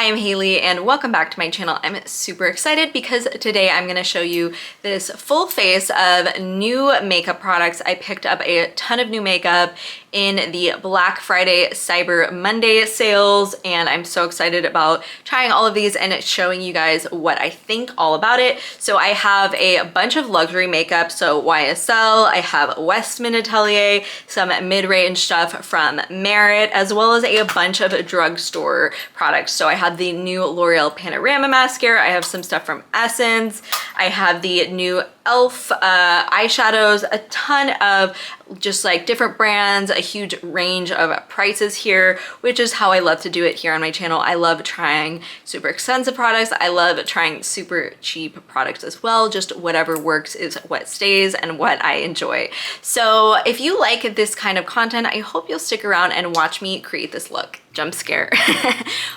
Hi, I'm Haley and welcome back to my channel. I'm super excited because today I'm going to show you this full face of new makeup products. I picked up a ton of new makeup in the Black Friday Cyber Monday sales and I'm so excited about trying all of these and showing you guys what I think all about it. So I have a bunch of luxury makeup, so YSL, I have Westman Atelier, some mid-range stuff from Merit, as well as a bunch of drugstore products. So I have the new L'Oreal Panorama mascara, I have some stuff from Essence, I have the new e.l.f. Eyeshadows, a ton of just like different brands, a huge range of prices here, which is how I love to do it here on my channel. I love trying super expensive products. I love trying super cheap products as well. Just whatever works is what stays and what I enjoy. So if you like this kind of content, I hope you'll stick around and watch me create this look. Jump scare.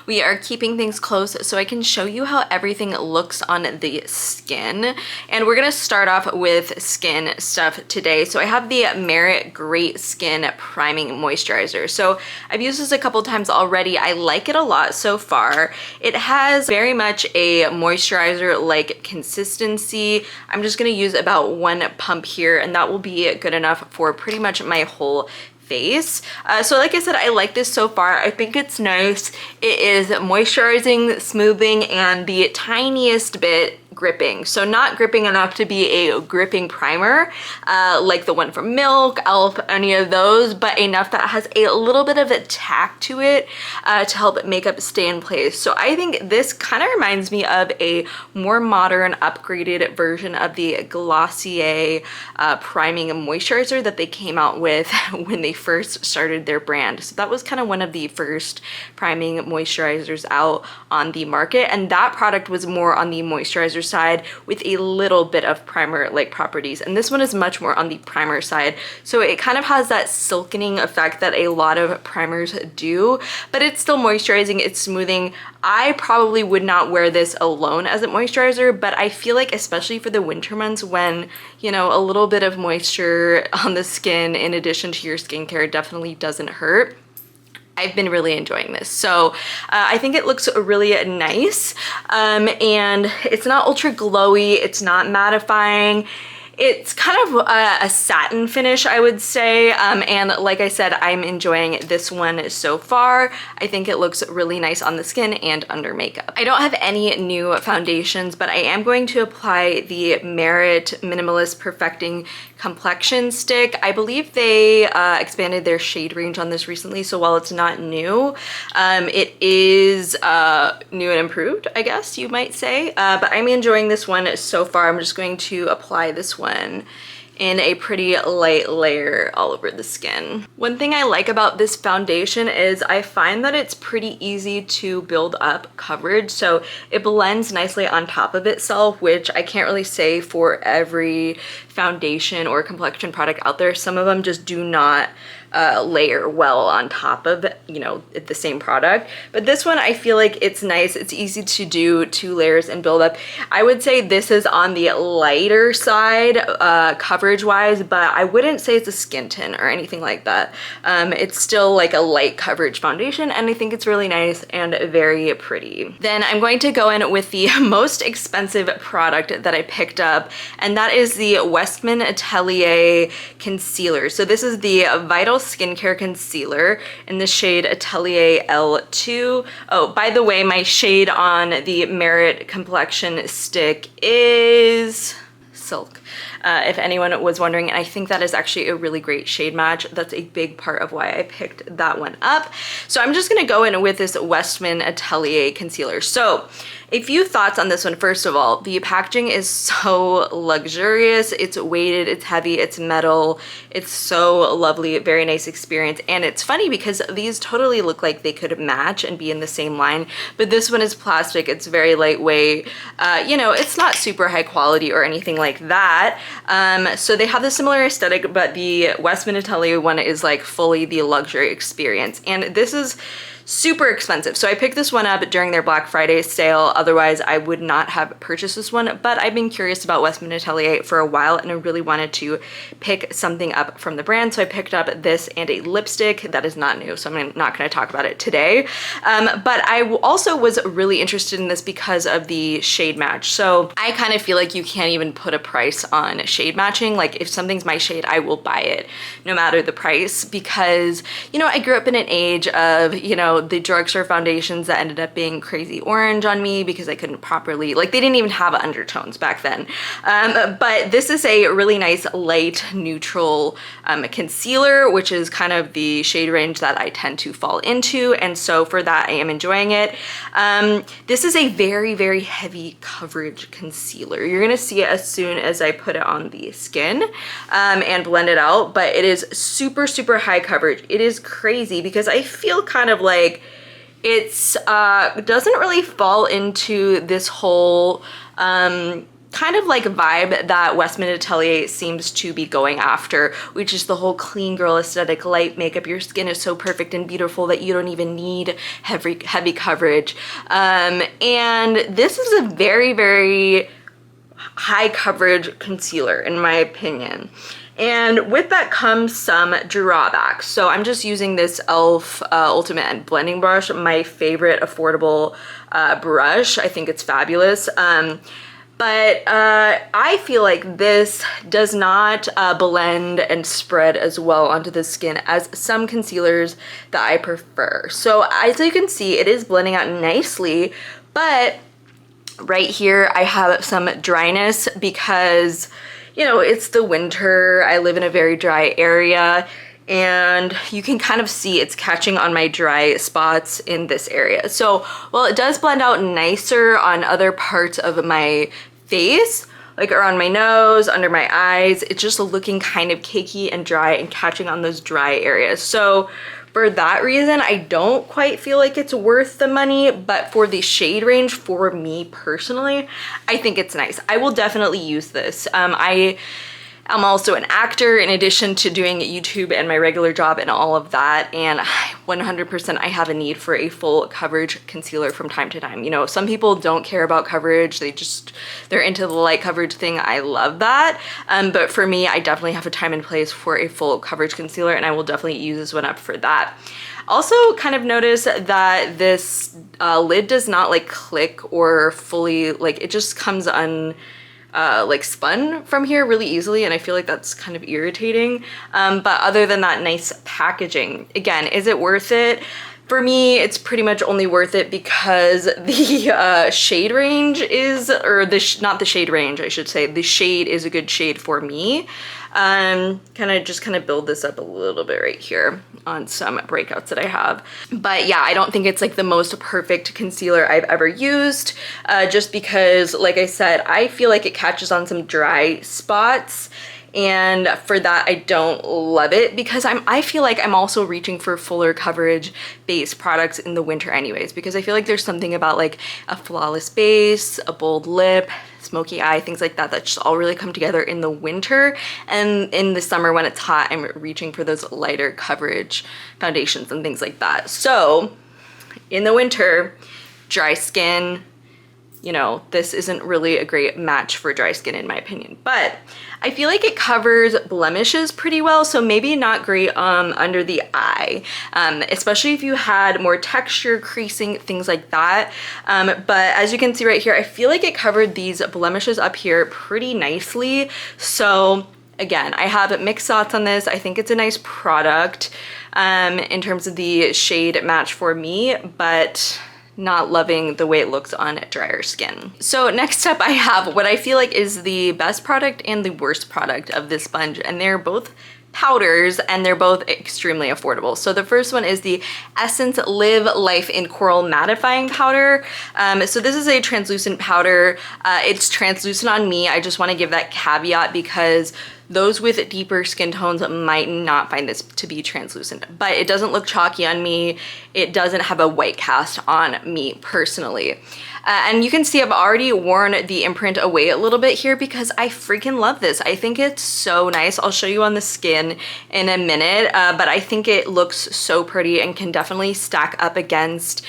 We are keeping things close so I can show you how everything looks on the skin. And we're gonna start off with skin stuff today. So I have the Merit Great Skin Priming Moisturizer. So I've used this a couple times already. I like it a lot so far. It has very much a moisturizer-like consistency. I'm just gonna use about one pump here and that will be good enough for pretty much my whole face. So like I said, I like this so far. I think it's nice. It is moisturizing, smoothing, and the tiniest bit gripping. So not gripping enough to be a gripping primer like the one from Milk, e.l.f., any of those, but enough that has a little bit of a tack to it to help makeup stay in place. So I think this kind of reminds me of a more modern, upgraded version of the Glossier priming moisturizer that they came out with when they first started their brand. So that was kind of one of the first priming moisturizers out on the market, and that product was more on the moisturizer side with a little bit of primer like properties, and this one is much more on the primer side. So it kind of has that silkening effect that a lot of primers do, but it's still moisturizing, it's smoothing. I probably would not wear this alone as a moisturizer, but I feel like especially for the winter months when, you know, a little bit of moisture on the skin in addition to your skincare definitely doesn't hurt. I've been really enjoying this. So I think it looks really nice and it's not ultra glowy, it's not mattifying. It's kind of a satin finish, I would say, and like I said, I'm enjoying this one so far. I think it looks really nice on the skin and under makeup. I don't have any new foundations, but I am going to apply the Merit Minimalist Perfecting Complexion Stick. I believe they expanded their shade range on this recently, so while it's not new, it is new and improved, I guess you might say, but I'm enjoying this one so far. I'm just going to apply this one in a pretty light layer all over the skin. One thing I like about this foundation is I find that it's pretty easy to build up coverage, so it blends nicely on top of itself, which I can't really say for every foundation or complexion product out there. Some of them just do not layer well on top of, you know, the same product, but this one I feel like it's nice. It's easy to do 2 layers and build up. I would say this is on the lighter side coverage wise, but I wouldn't say it's a skin tint or anything like that. It's still like a light coverage foundation and I think it's really nice and very pretty. Then I'm going to go in with the most expensive product that I picked up, and that is the Westman Atelier concealer. So this is the Vital Skincare Concealer in the shade Atelier L2. Oh, by the way, my shade on the Merit complexion stick is Silk. If anyone was wondering, and I think that is actually a really great shade match. That's a big part of why I picked that one up. So I'm just gonna go in with this Westman Atelier concealer. So a few thoughts on this one. First of all, the packaging is so luxurious. It's weighted, it's heavy, it's metal. It's so lovely, very nice experience. And it's funny because these totally look like they could match and be in the same line, but this one is plastic, it's very lightweight. You know, it's not super high quality or anything like that. So they have the similar aesthetic, but the Westman Atelier one is like fully the luxury experience. And this is super expensive. So I picked this one up during their Black Friday sale. Otherwise, I would not have purchased this one, but I've been curious about Westman Atelier for a while and I really wanted to pick something up from the brand. So I picked up this and a lipstick that is not new, so I'm not going to talk about it today. But I also was really interested in this because of the shade match. So I kind of feel like you can't even put a price on shade matching. Like if something's my shade, I will buy it no matter the price, because, you know, I grew up in an age of, you know, the drugstore foundations that ended up being crazy orange on me because I couldn't properly, like they didn't even have undertones back then. But this is a really nice light neutral concealer, which is kind of the shade range that I tend to fall into. And so for that, I am enjoying it. This is a very, very heavy coverage concealer. You're gonna see it as soon as I put it on the skin and blend it out, but it is super, super high coverage. It is crazy because I feel kind of like it's doesn't really fall into this whole kind of like vibe that Westman Atelier seems to be going after, which is the whole clean girl aesthetic, light makeup. Your skin is so perfect and beautiful that you don't even need heavy coverage. And this is a very, very high coverage concealer in my opinion. And with that comes some drawbacks. So I'm just using this e.l.f. Ultimate Blending Brush, my favorite affordable brush. I think it's fabulous. But I feel like this does not blend and spread as well onto the skin as some concealers that I prefer. So as you can see, it is blending out nicely, but right here I have some dryness because, you know, it's the winter. I live in a very dry area and you can kind of see it's catching on my dry spots in this area. So while it does blend out nicer on other parts of my face, like around my nose, under my eyes, it's just looking kind of cakey and dry and catching on those dry areas. So for that reason, I don't quite feel like it's worth the money, but for the shade range, for me personally, I think it's nice. I will definitely use this. I'm also an actor in addition to doing YouTube and my regular job and all of that, and 100% I have a need for a full coverage concealer from time to time. You know, some people don't care about coverage, they're into the light coverage thing. I love that, but for me, I definitely have a time and place for a full coverage concealer, and I will definitely use this one up for that. Also kind of notice that this lid does not like click or fully, like it just comes like spun from here really easily, and I feel like that's kind of irritating. But other than that, nice packaging. Again, is it worth it? For me, it's pretty much only worth it because the shade range is, or not the shade range, I should say, the shade is a good shade for me. Kind of build this up a little bit right here on some breakouts that I have. But yeah, I don't think it's like the most perfect concealer I've ever used, just because, like I said, I feel like it catches on some dry spots. And for that, I don't love it because I feel like I'm also reaching for fuller coverage base products in the winter anyways, because I feel like there's something about like a flawless base, a bold lip, smoky eye, things like that just all really come together in the winter. And in the summer when it's hot, I'm reaching for those lighter coverage foundations and things like that. So in the winter, dry skin, you know, this isn't really a great match for dry skin in my opinion, but I feel like it covers blemishes pretty well, so maybe not great under the eye, especially if you had more texture, creasing, things like that. But as you can see right here, I feel like it covered these blemishes up here pretty nicely. So again, I have mixed thoughts on this. I think it's a nice product in terms of the shade match for me, but not loving the way it looks on drier skin. So next up I have what I feel like is the best product and the worst product of this sponge, and they're both powders and they're both extremely affordable. So the first one is the Essence Live Life in Coral Mattifying Powder. So this is a translucent powder. It's translucent on me. I just want to give that caveat because those with deeper skin tones might not find this to be translucent, but it doesn't look chalky on me. It doesn't have a white cast on me personally. And you can see I've already worn the imprint away a little bit here because I freaking love this. I think it's so nice. I'll show you on the skin in a minute, but I think it looks so pretty and can definitely stack up against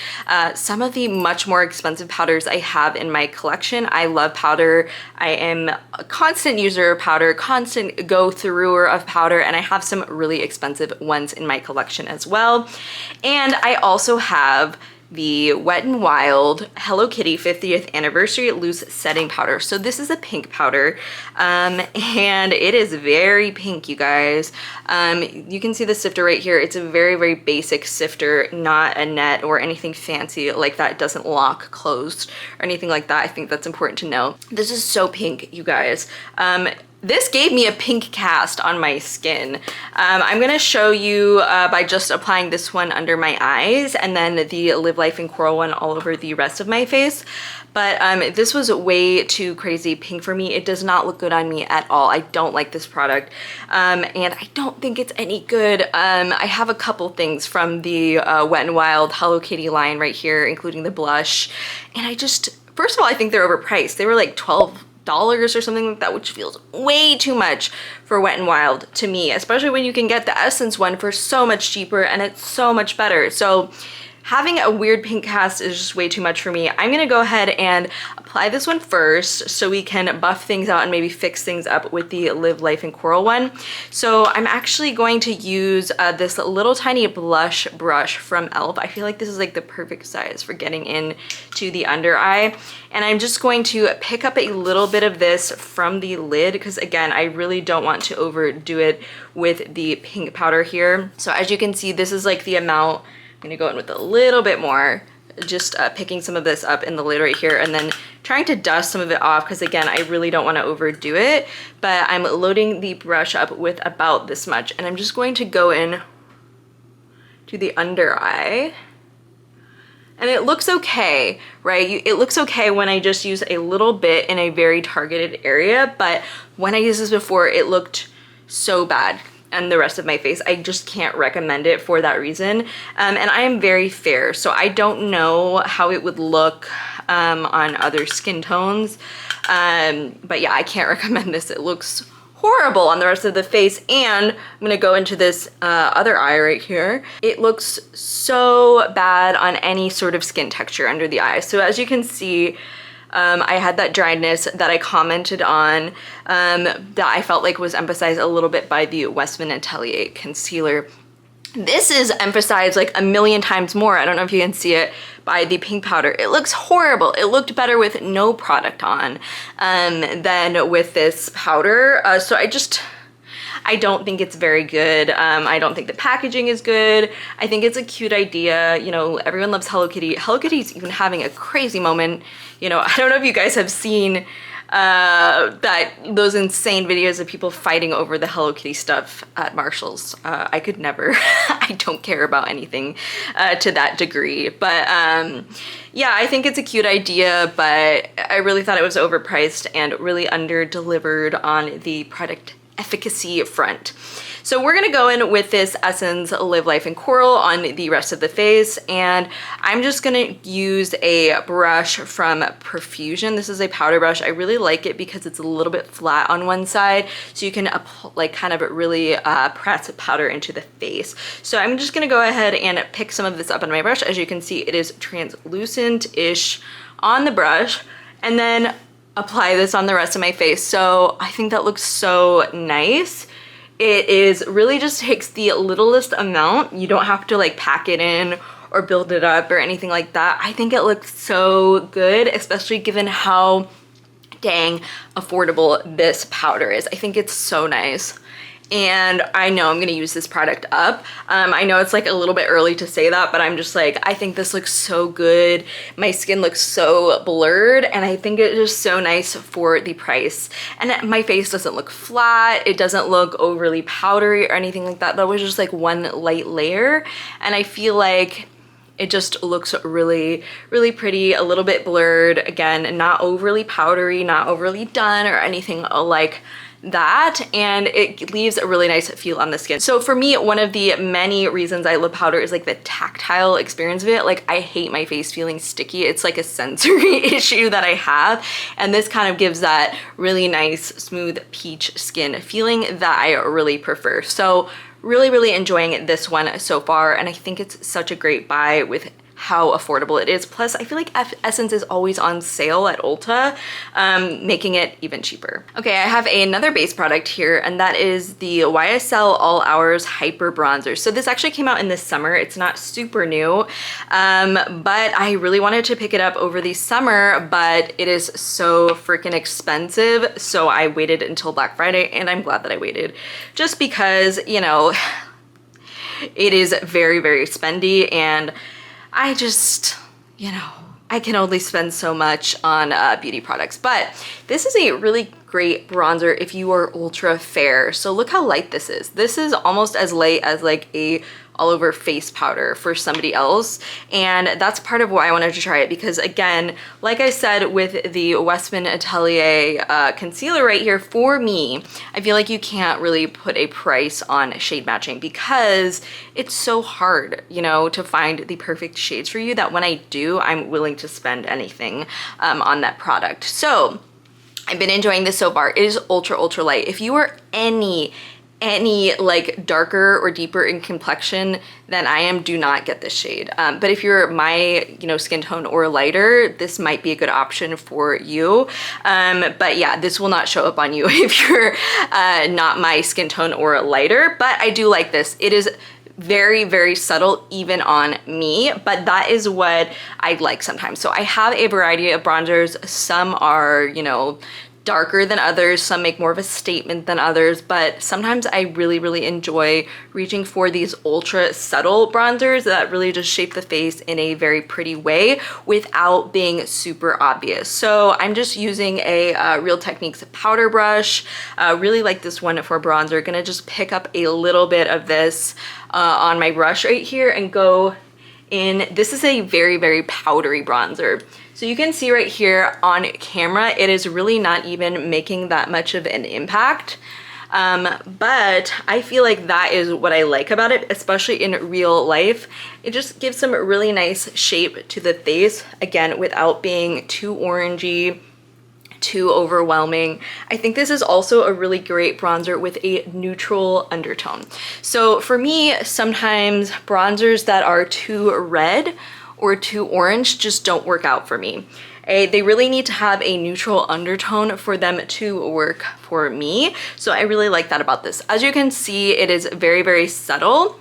some of the much more expensive powders I have in my collection. I love powder. I am a constant user of powder, constant go-througher of powder, and I have some really expensive ones in my collection as well. And I also have the Wet n Wild Hello Kitty 50th Anniversary Loose Setting Powder. So this is a pink powder, and it is very pink, you guys. You can see the sifter right here. It's a very, very basic sifter, not a net or anything fancy like that. It doesn't lock closed or anything like that. I think that's important to know. This is so pink, you guys. This gave me a pink cast on my skin. I'm gonna show you by just applying this one under my eyes and then the Live Life in Coral one all over the rest of my face. But this was way too crazy pink for me. It does not look good on me at all. I don't like this product, and I don't think it's any good. I have a couple things from the Wet n Wild Hello Kitty line right here, including the blush, and I just, first of all, I think they're overpriced. They were like $12 or something like that, which feels way too much for Wet n Wild to me, especially when you can get the Essence one for so much cheaper and it's so much better. So having a weird pink cast is just way too much for me. I'm gonna go ahead and apply this one first so we can buff things out and maybe fix things up with the Live Life in Coral one. So I'm actually going to use this little tiny blush brush from e.l.f. I feel like this is like the perfect size for getting in to the under eye. And I'm just going to pick up a little bit of this from the lid because again, I really don't want to overdo it with the pink powder here. So as you can see, this is like the amount. I'm gonna go in with a little bit more, just picking some of this up in the lid right here and then trying to dust some of it off because again, I really don't want to overdo it, but I'm loading the brush up with about this much and I'm just going to go in to the under eye. And it looks okay, right? It looks okay when I just use a little bit in a very targeted area, but when I used this before, it looked so bad and the rest of my face. I just can't recommend it for that reason. And I am very fair, so I don't know how it would look on other skin tones. But yeah, I can't recommend this. It looks horrible on the rest of the face. And I'm gonna go into this other eye right here. It looks so bad on any sort of skin texture under the eye. So as you can see, I had that dryness that I commented on that I felt like was emphasized a little bit by the Westman Atelier concealer. This is emphasized like a million times more. I don't know if you can see it by the pink powder. It looks horrible. It looked better with no product on than with this powder. So I don't think it's very good. I don't think the packaging is good. I think it's a cute idea. You know, everyone loves Hello Kitty. Hello Kitty's even having a crazy moment. You know, I don't know if you guys have seen those insane videos of people fighting over the Hello Kitty stuff at Marshall's. I could never. I don't care about anything to that degree. But yeah, I think it's a cute idea, but I really thought it was overpriced and really under-delivered on the product efficacy front. So we're gonna go in with this Essence Live Life in Coral on the rest of the face, and I'm just gonna use a brush from Profusion. This is a powder brush. I really like it because it's a little bit flat on one side, so you can like kind of really press powder into the face. So I'm just gonna go ahead and pick some of this up on my brush. As you can see, it is translucent-ish on the brush, and then apply this on the rest of my face. So I think that looks so nice. It is really just takes the littlest amount. You don't have to like pack it in or build it up or anything like that. I think it looks so good, especially given how dang affordable this powder is. I think it's so nice. And I know I'm gonna use this product up. I know it's like a little bit early to say that, but I'm just like, I think this looks so good. My skin looks so blurred, and I think it is so nice for the price. And my face doesn't look flat. It doesn't look overly powdery or anything like that. That was just like one light layer. And I feel like it just looks really, really pretty, a little bit blurred. Again, not overly powdery, not overly done or anything like that, and it leaves a really nice feel on the skin. So for me, one of the many reasons I love powder is like the tactile experience of it. Like I hate my face feeling sticky. It's like a sensory issue that I have, and this kind of gives that really nice smooth peach skin feeling that I really prefer. So really enjoying this one so far, and I think it's such a great buy with how affordable it is. Plus, I feel like Essence is always on sale at Ulta, making it even cheaper. Okay, I have another base product here, and that is the YSL All Hours Hyper Bronzer. So this actually came out in the summer. It's not super new, but I really wanted to pick it up over the summer, but it is so freaking expensive. So I waited until Black Friday, and I'm glad that I waited, just because, you know, it is very spendy, and I just, you know, I can only spend so much on beauty products. But this is a really great bronzer if you are ultra fair. So look how light this is. This is almost as light as like a all over face powder for somebody else, and that's part of why I wanted to try it, because again, like I said with the Westman Atelier concealer right here, for me, I feel like you can't really put a price on shade matching because it's so hard, you know, to find the perfect shades for you, that when I do, I'm willing to spend anything on that product. So I've been enjoying this so far. It is ultra light. If you are any like darker or deeper in complexion than I am, do not get this shade. But if you're my, you know, skin tone or lighter, this might be a good option for you. But yeah, this will not show up on you if you're not my skin tone or lighter. But I do like this. It is very subtle even on me, but that is what I like sometimes. So I have a variety of bronzers. Some are, you know, darker than others, some make more of a statement than others, but sometimes I really enjoy reaching for these ultra subtle bronzers that really just shape the face in a very pretty way without being super obvious. So I'm just using a Real Techniques powder brush. Really like this one for bronzer. Gonna just pick up a little bit of this on my brush right here and go in. This is a very powdery bronzer. So you can see right here on camera, it is really not even making that much of an impact. But I feel like that is what I like about it, especially in real life. It just gives some really nice shape to the face, again, without being too orangey, too overwhelming. I think this is also a really great bronzer with a neutral undertone. So for me, sometimes bronzers that are too red or too orange just don't work out for me. They really need to have a neutral undertone for them to work for me. So I really like that about this. As you can see, it is very subtle,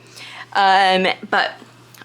but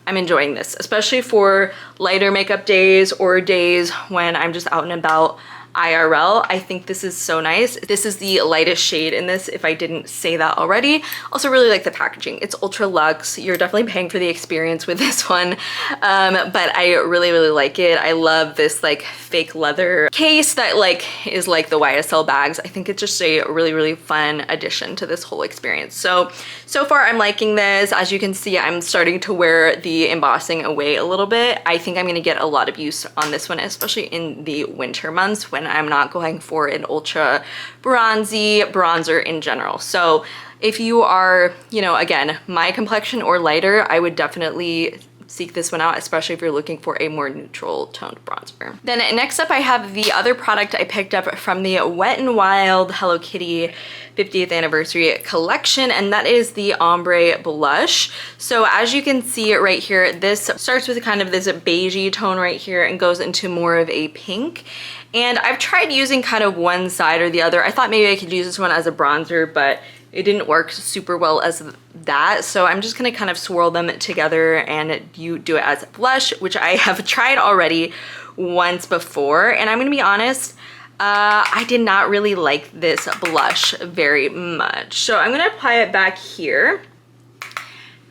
I'm enjoying this, especially for lighter makeup days or days when I'm just out and about IRL. I think this is so nice. This is the lightest shade in this, if I didn't say that already. Also really like the packaging. It's ultra luxe. You're definitely paying for the experience with this one, but I really like it. I love this like fake leather case that like is like the YSL bags. I think it's just a really fun addition to this whole experience. So far I'm liking this. As you can see, I'm starting to wear the embossing away a little bit. I think I'm gonna get a lot of use on this one, especially in the winter months when I'm not going for an ultra bronzy bronzer in general. So if you are, you know, again, my complexion or lighter, I would definitely seek this one out, especially if you're looking for a more neutral toned bronzer. Then next up, I have the other product I picked up from the Wet n Wild Hello Kitty 50th anniversary collection, and that is the ombre blush. So as you can see right here, this starts with kind of this beigey tone right here and goes into more of a pink. And I've tried using kind of one side or the other. I thought maybe I could use this one as a bronzer, but it didn't work super well as that. So I'm just gonna kind of swirl them together and you do it as a blush, which I have tried already once before. And I'm gonna be honest, I did not really like this blush very much. So I'm gonna apply it back here.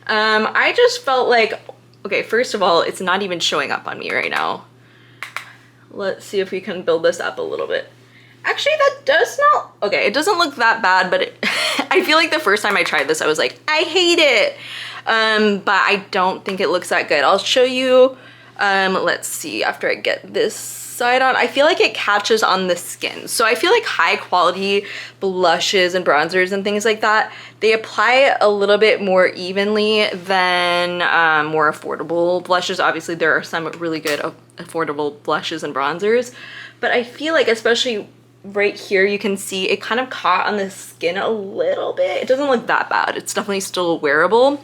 I just felt like, okay, first of all, it's not even showing up on me right now. Let's see if we can build this up a little bit. Actually, that does not, okay, it doesn't look that bad, but I feel like the first time I tried this, I was like, I hate it. But I don't think it looks that good. I'll show you, let's see, after I get this side on. I feel like it catches on the skin. So I feel like high quality blushes and bronzers and things like that, they apply a little bit more evenly than more affordable blushes. Obviously there are some really good affordable blushes and bronzers, but I feel like especially right here you can see it kind of caught on the skin a little bit. It doesn't look that bad. It's definitely still wearable.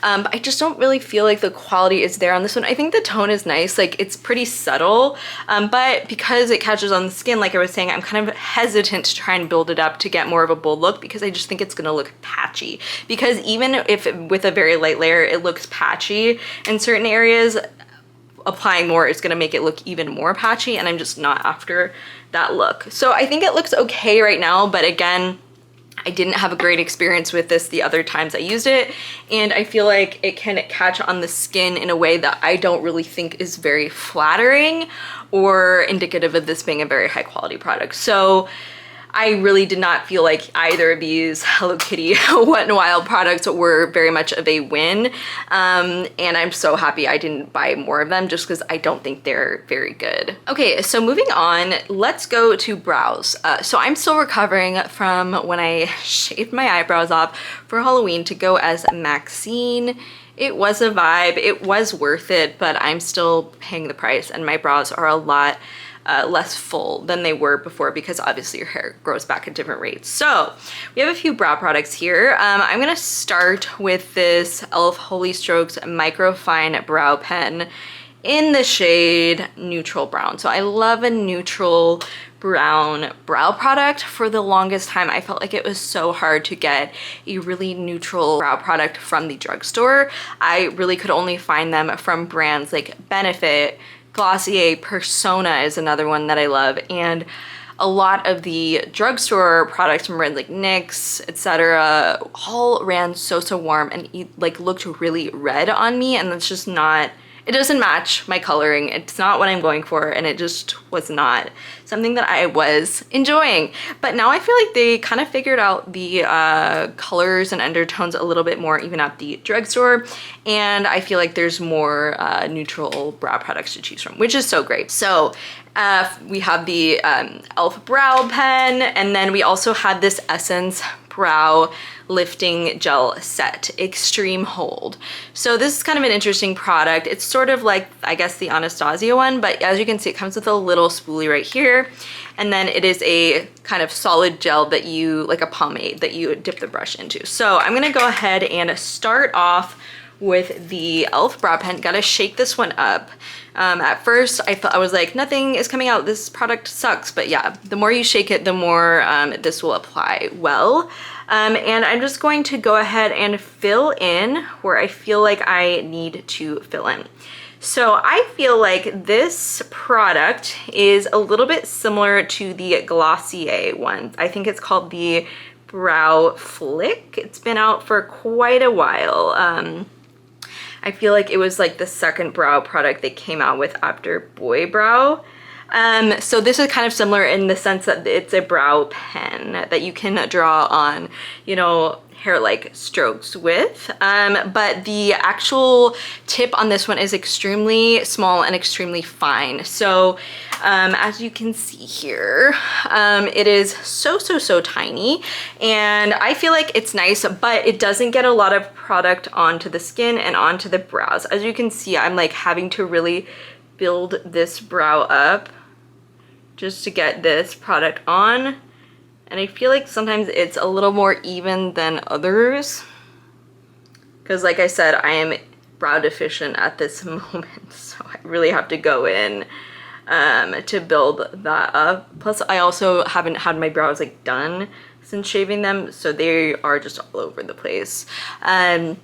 But I just don't really feel like the quality is there on this one. I think the tone is nice, like it's pretty subtle, but because it catches on the skin, like I was saying, I'm kind of hesitant to try and build it up to get more of a bold look because I just think it's gonna look patchy. Because even if with a very light layer, it looks patchy in certain areas, applying more is gonna make it look even more patchy, and I'm just not after that look. So I think it looks okay right now, but again, I didn't have a great experience with this the other times I used it, and I feel like it can catch on the skin in a way that I don't really think is very flattering or indicative of this being a very high quality product. So I really did not feel like either of these Hello Kitty Wet n Wild products were very much of a win. And I'm so happy I didn't buy more of them just because I don't think they're very good. Okay, so moving on, let's go to brows. So I'm still recovering from when I shaved my eyebrows off for Halloween to go as Maxine. It was a vibe, it was worth it, but I'm still paying the price and my brows are a lot less full than they were before because obviously your hair grows back at different rates. So we have a few brow products here. I'm gonna start with this e.l.f. Holy Strokes Microfine Brow Pen in the shade Neutral Brown. So I love a neutral brown brow product. For the longest time, I felt like it was so hard to get a really neutral brow product from the drugstore. I really could only find them from brands like Benefit, Glossier, Persona is another one that I love, and a lot of the drugstore products from brands like NYX, etc., all ran so warm and like looked really red on me, and that's just not, it doesn't match my coloring. It's not what I'm going for, and it just was not something that I was enjoying. But now I feel like they kind of figured out the colors and undertones a little bit more even at the drugstore, and I feel like there's more neutral brow products to choose from, which is so great. So we have the e.l.f. Brow Pen, and then we also had this Essence Brow Lifting Gel Set, Extreme Hold. So this is kind of an interesting product. It's sort of like, I guess, the Anastasia one, but as you can see, it comes with a little spoolie right here, and then it is a kind of solid gel that you, like a pomade that you dip the brush into. So I'm gonna go ahead and start off with the e.l.f. Brow Pen. Gotta shake this one up. At first I was like, nothing is coming out, this product sucks, but yeah, the more you shake it, the more this will apply well. And I'm just going to go ahead and fill in where I feel like I need to fill in. So I feel like this product is a little bit similar to the Glossier one. I think it's called the Brow Flick. It's been out for quite a while. I feel like it was like the second brow product they came out with after Boy Brow. So this is kind of similar in the sense that it's a brow pen that you can draw on, you know, hair-like strokes with. But the actual tip on this one is extremely small and extremely fine. So as you can see here, it is so tiny, and I feel like it's nice, but it doesn't get a lot of product onto the skin and onto the brows. As you can see, I'm like having to really build this brow up just to get this product on. And I feel like sometimes it's a little more even than others. Because like I said, I am brow deficient at this moment. So I really have to go in to build that up. Plus I also haven't had my brows like done since shaving them. So they are just all over the place. But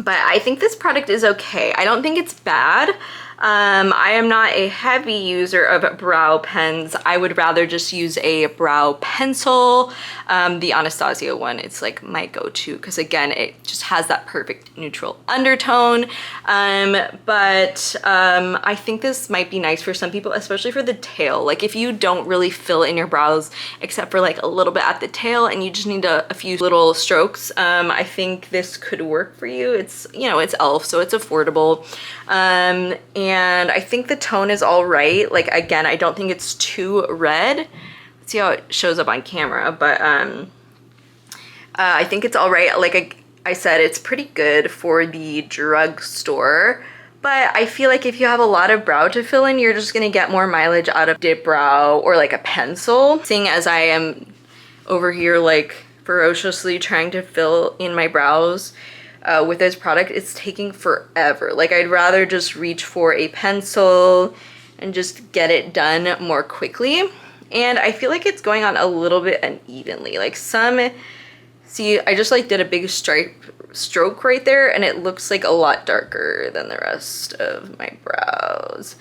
I think this product is okay. I don't think it's bad. I am not a heavy user of brow pens. I would rather just use a brow pencil. The Anastasia one, it's like my go-to because again, it just has that perfect neutral undertone. But I think this might be nice for some people, especially for the tail. Like if you don't really fill in your brows except for like a little bit at the tail and you just need a few little strokes, I think this could work for you. It's, you know, it's e.l.f. so it's affordable. And and I think the tone is all right. Like, again, I don't think it's too red. Let's see how it shows up on camera, but I think it's all right. Like I said, it's pretty good for the drugstore, but I feel like if you have a lot of brow to fill in, you're just gonna get more mileage out of dip brow or like a pencil. Seeing as I am over here like ferociously trying to fill in my brows with this product, it's taking forever. Like, I'd rather just reach for a pencil and just get it done more quickly. And I feel like it's going on a little bit unevenly. Like see, I just like did a big stroke right there, and it looks like a lot darker than the rest of my brows.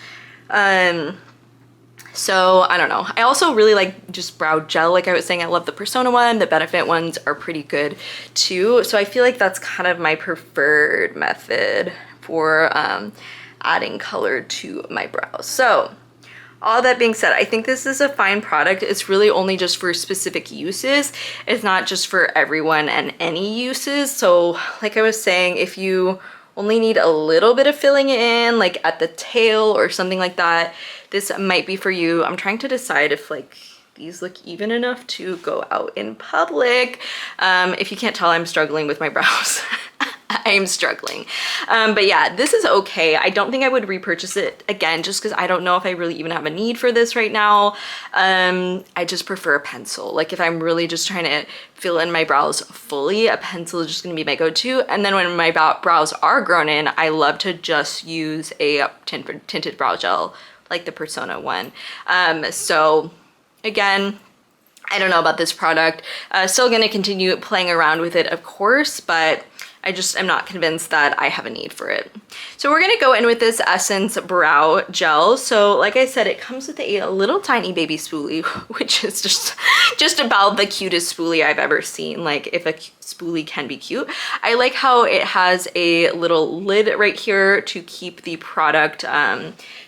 So I don't know. I also really like just brow gel. Like I was saying, I love the Persona one. The Benefit ones are pretty good too. So I feel like that's kind of my preferred method for adding color to my brows. So all that being said, I think this is a fine product. It's really only just for specific uses. It's not just for everyone and any uses. So like I was saying, if you only need a little bit of filling in, like at the tail or something like that, this might be for you. I'm trying to decide if like these look even enough to go out in public. If you can't tell, I'm struggling with my brows. I am struggling. But yeah, this is okay. I don't think I would repurchase it again just because I don't know if I really even have a need for this right now. I just prefer a pencil. Like if I'm really just trying to fill in my brows fully, a pencil is just gonna be my go-to. And then when my brows are grown in, I love to just use a tinted brow gel like the Persona one. So again, I don't know about this product. Still gonna continue playing around with it, of course, but I just am not convinced that I have a need for it. So we're gonna go in with this Essence Brow Gel. So like I said, it comes with a little tiny baby spoolie, which is just about the cutest spoolie I've ever seen. Like if a spoolie can be cute. I like how it has a little lid right here to keep the product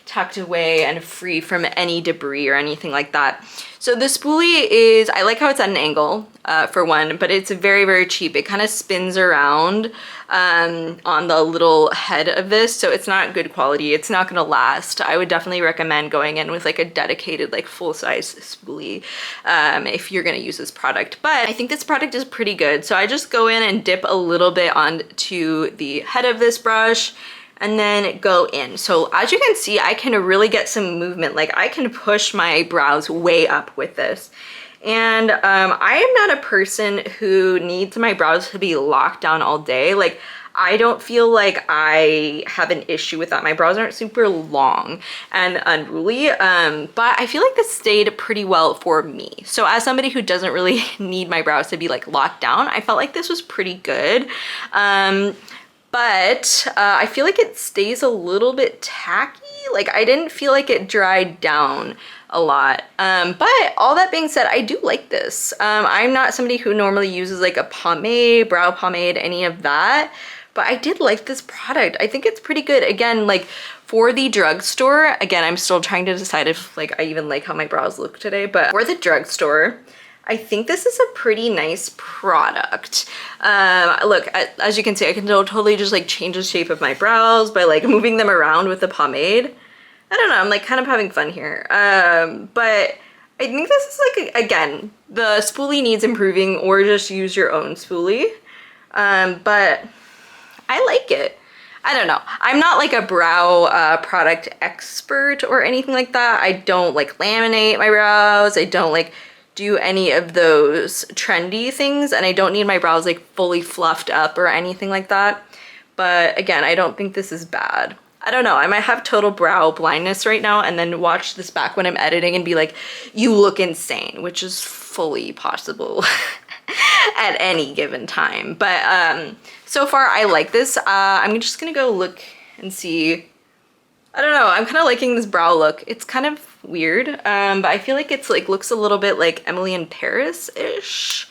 tucked away and free from any debris or anything like that. So the spoolie is, I like how it's at an angle for one, but it's very, very cheap. It kind of spins around on the little head of this, so it's not good quality. It's not gonna last. I would definitely recommend going in with like a dedicated like full-size spoolie if you're gonna use this product. But I think this product is pretty good. So I just go in and dip a little bit onto the head of this brush and then go in. So as you can see, I can really get some movement. Like I can push my brows way up with this. And I am not a person who needs my brows to be locked down all day. Like I don't feel like I have an issue with that. My brows aren't super long and unruly, but I feel like this stayed pretty well for me. So as somebody who doesn't really need my brows to be like locked down, I felt like this was pretty good. But I feel like it stays a little bit tacky. Like I didn't feel like it dried down a lot. But all that being said, I do like this. I'm not somebody who normally uses like a pomade, brow pomade, any of that. But I did like this product. I think it's pretty good. Again, like for the drugstore, again, I'm still trying to decide if like I even like how my brows look today. But for the drugstore, I think this is a pretty nice product. Look, as you can see, I can totally just like change the shape of my brows by like moving them around with the pomade. I don't know, I'm like kind of having fun here. But I think this is like, again, the spoolie needs improving or just use your own spoolie. But I like it. I don't know. I'm not like a brow product expert or anything like that. I don't like laminate my brows. I don't like do any of those trendy things, and I don't need my brows like fully fluffed up or anything like that. But again, I don't think this is bad. I don't know, I might have total brow blindness right now and then watch this back when I'm editing and be like, you look insane, which is fully possible at any given time. But so far I like this. I'm just gonna go look and see. I don't know, I'm kind of liking this brow look. It's kind of weird, but I feel like it's like looks a little bit like Emily in Paris-ish.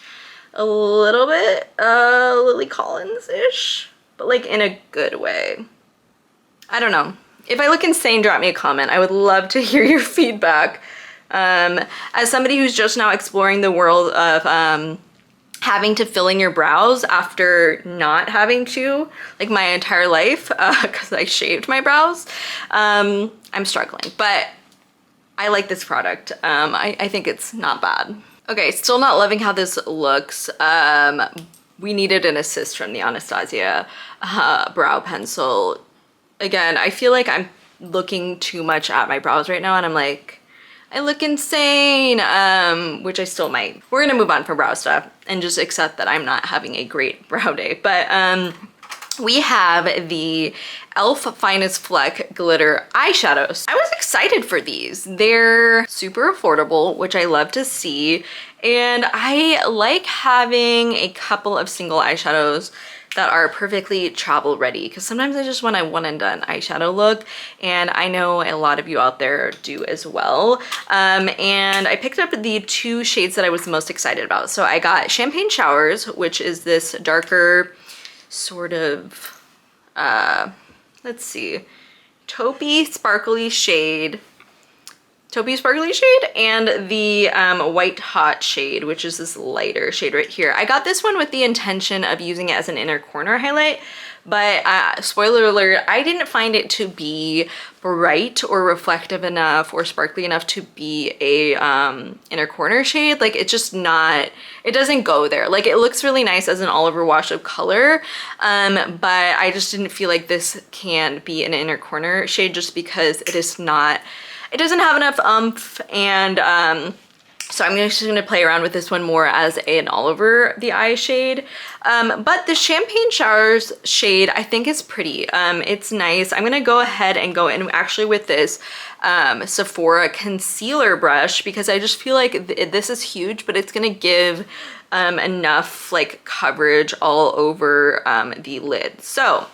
A little bit Lily Collins-ish, but like in a good way. I don't know. If I look insane, drop me a comment. I would love to hear your feedback. As somebody who's just now exploring the world of having to fill in your brows after not having to, like my entire life, because I shaved my brows. I'm struggling, but I like this product. I think it's not bad. Okay, still not loving how this looks. We needed an assist from the Anastasia brow pencil. Again, I feel like I'm looking too much at my brows right now, and I'm like, I look insane, which I still might. We're gonna move on from brow stuff and just accept that I'm not having a great brow day. But we have the e.l.f. Finest Fleck Glitter Eyeshadows. I was excited for these. They're super affordable, which I love to see. And I like having a couple of single eyeshadows that are perfectly travel ready, because sometimes I just want a one and done eyeshadow look, and I know a lot of you out there do as well. And I picked up the 2 shades that I was most excited about. So I got Champagne Showers, which is this darker sort of, let's see, taupey sparkly shade, and the White Hot shade, which is this lighter shade right here. I got this one with the intention of using it as an inner corner highlight, but spoiler alert, I didn't find it to be bright or reflective enough or sparkly enough to be a inner corner shade. Like, it's just not, it doesn't go there. Like, it looks really nice as an all over wash of color, but I just didn't feel like this can be an inner corner shade just because it is not, it doesn't have enough oomph, and so I'm just gonna play around with this one more as an all over the eye shade. But the Champagne Showers shade I think is pretty. It's nice. I'm gonna go ahead and go in actually with this Sephora concealer brush, because I just feel like this is huge, but it's gonna give enough like coverage all over the lid. So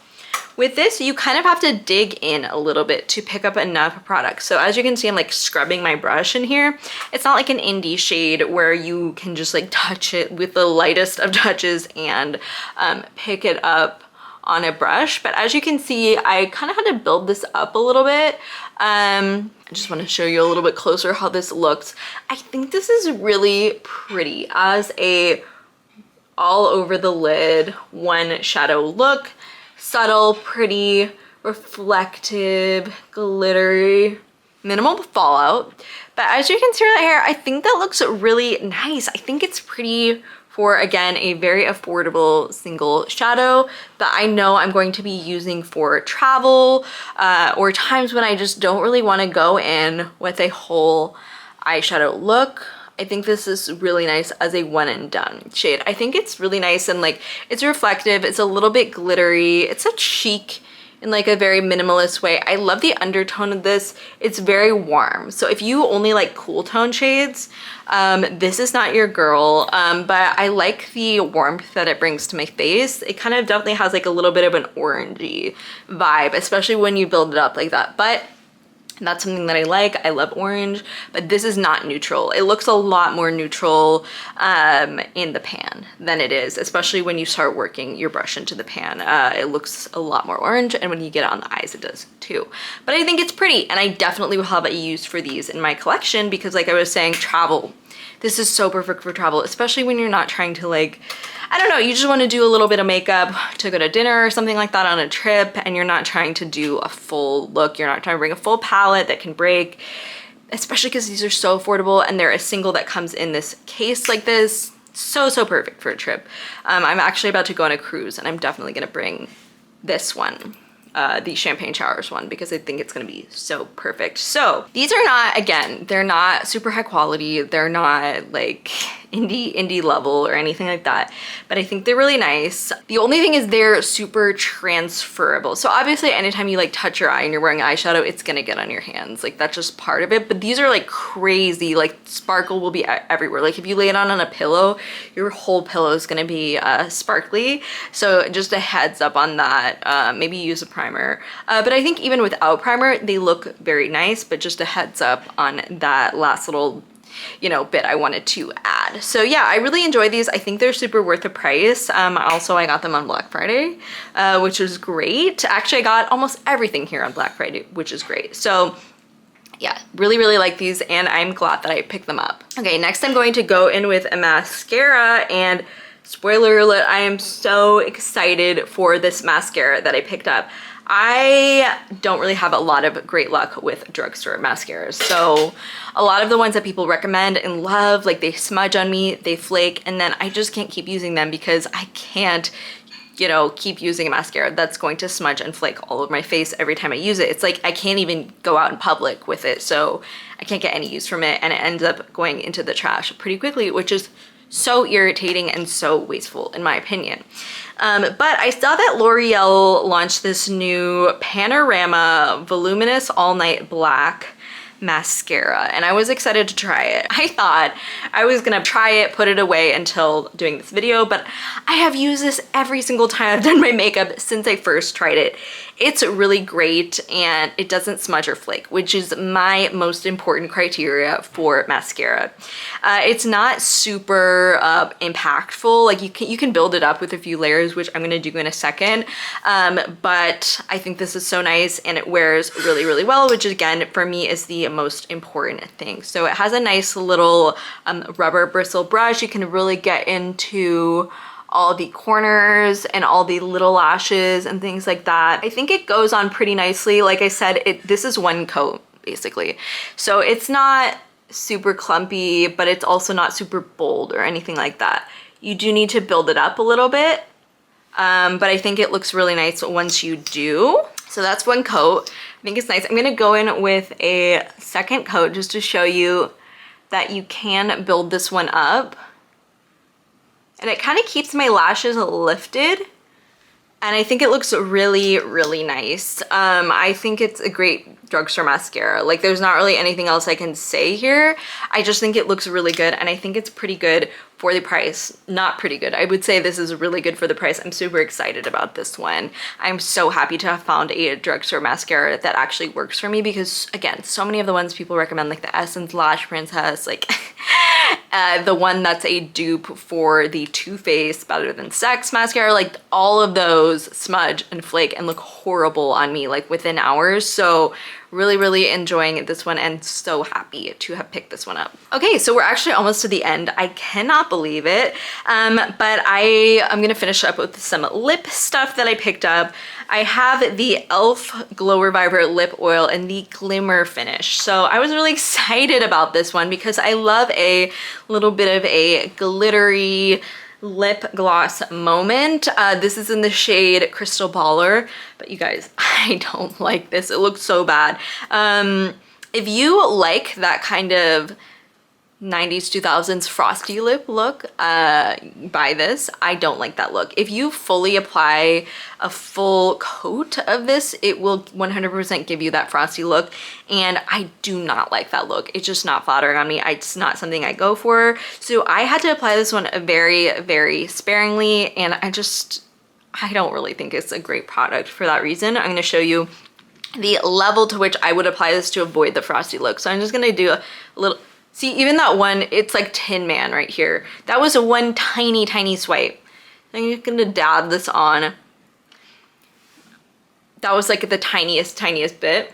with this, you kind of have to dig in a little bit to pick up enough product. So as you can see, I'm like scrubbing my brush in here. It's not like an indie shade where you can just like touch it with the lightest of touches and pick it up on a brush. But as you can see, I kind of had to build this up a little bit. I just want to show you a little bit closer how this looks. I think this is really pretty as a all over the lid one shadow look. Subtle, pretty, reflective, glittery, minimal fallout. But as you can see right here, I think that looks really nice. I think it's pretty for, again, a very affordable single shadow that I know I'm going to be using for travel or times when I just don't really want to go in with a whole eyeshadow look. I think this is really nice as a one and done shade. I think it's really nice and like it's reflective. It's a little bit glittery. It's so chic in like a very minimalist way. I love the undertone of this. It's very warm. So if you only like cool tone shades, this is not your girl. But I like the warmth that it brings to my face. It kind of definitely has like a little bit of an orangey vibe, especially when you build it up like that. But that's something that I like. I love orange, but this is not neutral. It looks a lot more neutral in the pan than it is, especially when you start working your brush into the pan. It looks a lot more orange, and when you get it on the eyes, it does too. But I think it's pretty, and I definitely will have a use for these in my collection because, like I was saying, travel. This is so perfect for travel, especially when you're not trying to like, I don't know, you just want to do a little bit of makeup to go to dinner or something like that on a trip, and you're not trying to do a full look. You're not trying to bring a full palette that can break, especially because these are so affordable and they're a single that comes in this case like this. So perfect for a trip. I'm actually about to go on a cruise, and I'm definitely going to bring this one. The Champagne Showers one, because I think it's gonna be so perfect. So these are not, again, they're not super high quality. They're not like indie level or anything like that, but I think they're really nice. The only thing is they're super transferable. So obviously anytime you like touch your eye and you're wearing eyeshadow, it's gonna get on your hands. Like that's just part of it. But these are like crazy, like sparkle will be everywhere. Like if you lay it on a pillow, your whole pillow is gonna be sparkly. So just a heads up on that. Maybe use a primer. But I think even without primer, they look very nice, but just a heads up on that last little, you know, bit I wanted to add. So yeah, I really enjoy these. I think they're super worth the price. Also, I got them on Black Friday, which was great. Actually, I got almost everything here on Black Friday, which is great. So yeah, really like these, and I'm glad that I picked them up. Okay, next I'm going to go in with a mascara, and spoiler alert, I am so excited for this mascara that I picked up. I don't really have a lot of great luck with drugstore mascaras. So a lot of the ones that people recommend and love, like they smudge on me, they flake, and then I just can't keep using them because I can't, you know, keep using a mascara that's going to smudge and flake all over my face every time I use it. It's like I can't even go out in public with it, so I can't get any use from it, and it ends up going into the trash pretty quickly, which is so irritating and so wasteful in my opinion. But I saw that L'Oreal launched this new Panorama Voluminous All Night Black mascara, and I was excited to try it. I thought I was gonna try it, put it away until doing this video, but I have used this every single time I've done my makeup since I first tried it. It's really great and it doesn't smudge or flake, which is my most important criteria for mascara. It's not super impactful. Like you can build it up with a few layers, which I'm gonna do in a second. But I think this is so nice and it wears really, really well, which again, for me is the most important thing. So it has a nice little rubber bristle brush. You can really get into all the corners and all the little lashes and things like that. I think it goes on pretty nicely. Like I said, this is one coat basically. So it's not super clumpy, but it's also not super bold or anything like that. You do need to build it up a little bit, but I think it looks really nice once you do. So that's one coat. I think it's nice. I'm gonna go in with a second coat just to show you that you can build this one up. And it kind of keeps my lashes lifted. And I think it looks really, really nice. I think it's a great drugstore mascara. Like there's not really anything else I can say here. I just think it looks really good and I think it's pretty good for the price. Not pretty good. I would say this is really good for the price. I'm super excited about this one. I'm so happy to have found a drugstore mascara that actually works for me because again, so many of the ones people recommend, like the Essence Lash Princess, like the one that's a dupe for the Too Faced Better Than Sex mascara, like all of those smudge and flake and look horrible on me like within hours. So really, really enjoying this one and so happy to have picked this one up. Okay, so we're actually almost to the end. I cannot believe it, but I'm gonna finish up with some lip stuff that I picked up. I have the e.l.f. Glow Reviver Lip Oil in the Glimmer Finish. So I was really excited about this one because I love a little bit of a glittery lip gloss moment. This is in the shade Crystal Baller, but you guys, I don't like this. It looks so bad. If you like that kind of 90s 2000s frosty lip look, buy this. I don't like that look. If you fully apply a full coat of this, it will 100% give you that frosty look, and I do not like that look. It's just not flattering on me. It's not something I go for. So I had to apply this one very, very sparingly, and I don't really think it's a great product for that reason. I'm gonna show you the level to which I would apply this to avoid the frosty look. So I'm just gonna do a little. See, even that one, it's like Tin Man right here. That was a one tiny, tiny swipe. I'm just gonna dab this on. That was like the tiniest, tiniest bit.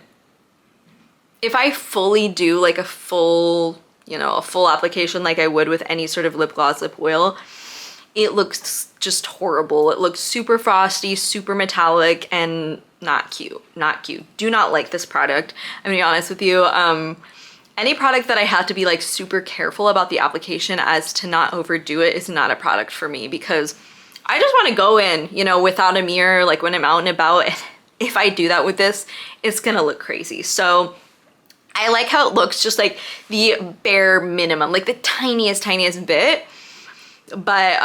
If I fully do like a full, a full application like I would with any sort of lip gloss, lip oil, it looks just horrible. It looks super frosty, super metallic, and not cute, not cute. Do not like this product. I'm gonna be honest with you. Any product that I have to be like super careful about the application as to not overdo it is not a product for me, because I just want to go in, without a mirror, like when I'm out and about. And if I do that with this, it's gonna look crazy. So I like how it looks, just like the bare minimum, like the tiniest, tiniest bit. But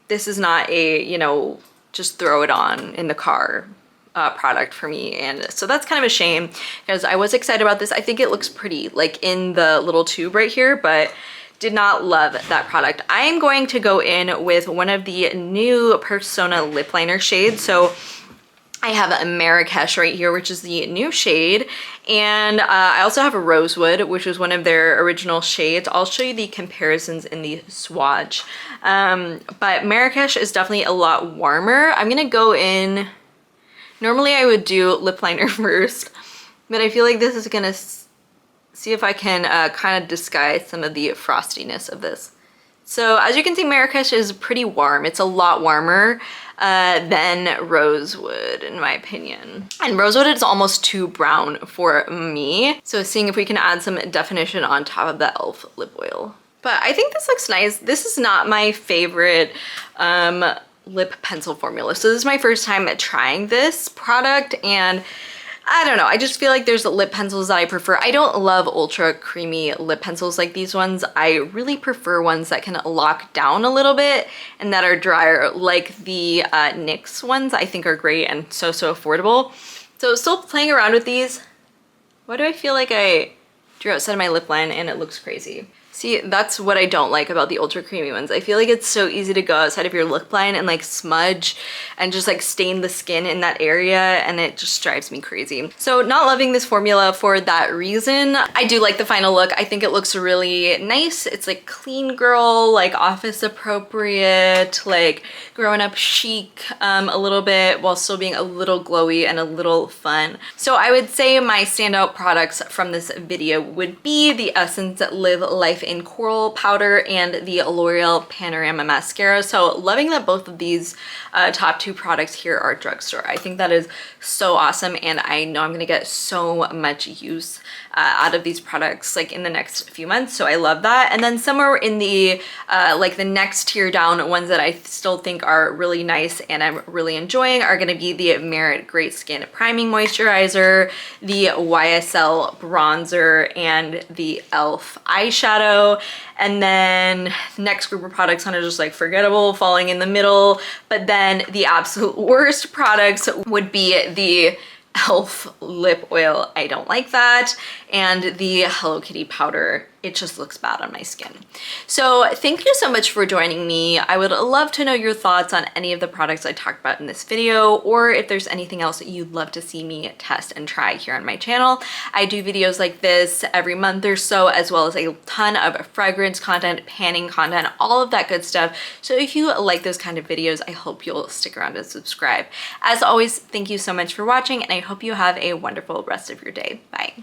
this is not a, just throw it on in the car product for me, and so that's kind of a shame because I was excited about this. I think it looks pretty like in the little tube right here, but did not love that product. I am going to go in with one of the new Persona lip liner shades. So I have a Marrakesh right here, which is the new shade, and I also have a Rosewood, which is one of their original shades. I'll show you the comparisons in the swatch, but Marrakesh is definitely a lot warmer. I'm gonna go in. Normally I would do lip liner first, but I feel like this is gonna see if I can kind of disguise some of the frostiness of this. So as you can see, Marrakesh is pretty warm. It's a lot warmer than Rosewood, in my opinion. And Rosewood is almost too brown for me. So seeing if we can add some definition on top of the e.l.f. lip oil. But I think this looks nice. This is not my favorite lip pencil formula. So this is my first time trying this product, and I don't know, I just feel like there's lip pencils that I prefer. I don't love ultra creamy lip pencils like these ones. I really prefer ones that can lock down a little bit and that are drier, like the NYX ones I think are great and so affordable. So still playing around with these. Why do I feel like I drew outside of my lip line and it looks crazy? See, that's what I don't like about the ultra creamy ones. I feel like it's so easy to go outside of your lip line and like smudge and just like stain the skin in that area, and it just drives me crazy. So not loving this formula for that reason. I do like the final look. I think it looks really nice. It's like clean girl, like office appropriate, like growing up chic a little bit while still being a little glowy and a little fun. So I would say my standout products from this video would be the Essence Live Life in Coral Powder and the L'Oreal Panorama Mascara. So loving that both of these top two products here are Drugstore. I think that is so awesome, and I know I'm gonna get so much use out of these products like in the next few months, so I love that. And then somewhere in the like the next tier down, ones that I still think are really nice and I'm really enjoying are gonna be the Merit Great Skin Priming Moisturizer, the YSL Bronzer, and the e.l.f. Eyeshadow. And then the next group of products kind of just like forgettable, falling in the middle. But then the absolute worst products would be the e.l.f. lip oil. I don't like that. And the Hello Kitty powder. It just looks bad on my skin. So thank you so much for joining me. I would love to know your thoughts on any of the products I talked about in this video, or if there's anything else that you'd love to see me test and try here on my channel. I do videos like this every month or so, as well as a ton of fragrance content, panning content, all of that good stuff. So if you like those kind of videos, I hope you'll stick around and subscribe. As always, thank you so much for watching, and I hope you have a wonderful rest of your day. Bye.